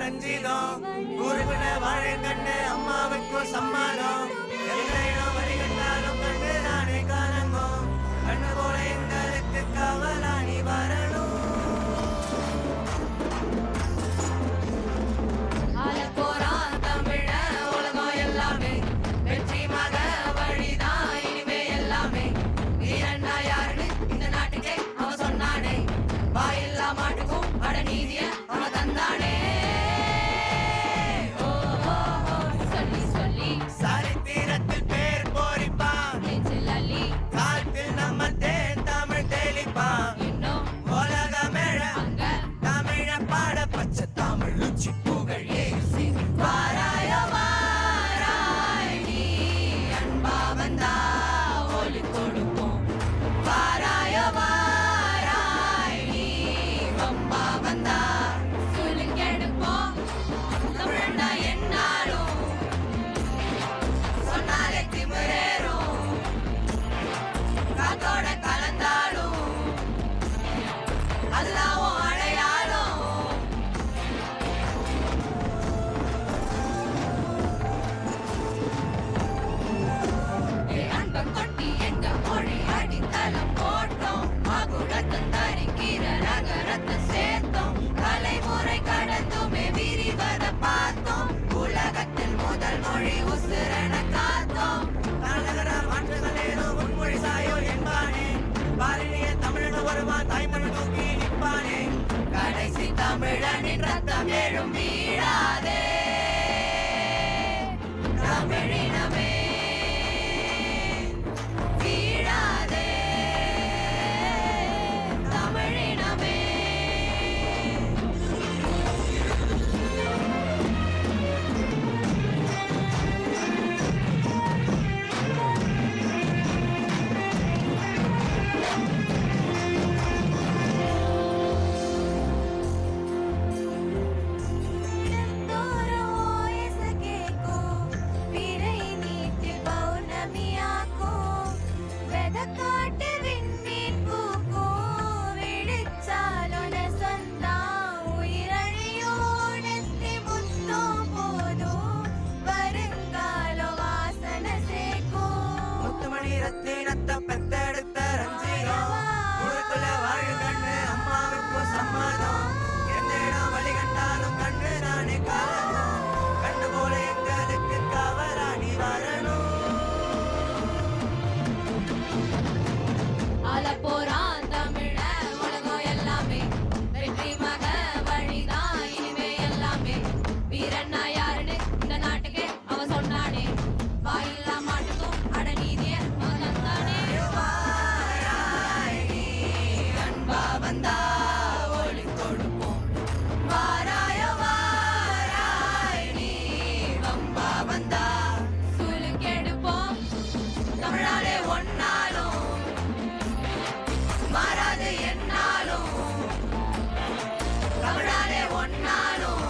ரஞ்சிதம் ஊருக்குள்ள வாழை கண்ணு அம்மாவுக்கும் சம்மாதம் வழிகட்டாலும் கண்டு நானே காணங்கோ கண்ணு போல எங்களுக்கு காவலாணி வரணும் தமிழனின் ரத்தம் எழும் வீழாதே தமிழினமே வீழாதே தமிழினமே பெத்தெடுத்த ரஞ்சிதம் ஊருக்குள்ள வாழு கண்ணு அம்மாவுக்கும் சம்மாதம் எந்த இடம் வழி கண்டாலும் கண்ணு நானே காரணம் கண்ணு போல எங்களுக்கு காவலாணி வரணும் போறான் தமிழ உலகம் எல்லாமே வெற்றி மக வழிதான் இனிமே எல்லாமே வீரண்ணா யாருன்னு இந்த நாட்டுக்கு அவன் சொன்னானே வாயில்லா மாட்டுக்கும் அடநீதிய வந்தா ஒளி கொடுப்போம் வாராய வாராய் நீ வம்பா வந்தா சுலுக்கெடுப்போம் தமிழாலே ஒன்னாலும் மாறாது என்னாலும் தமிழாலே ஒன்னாலும்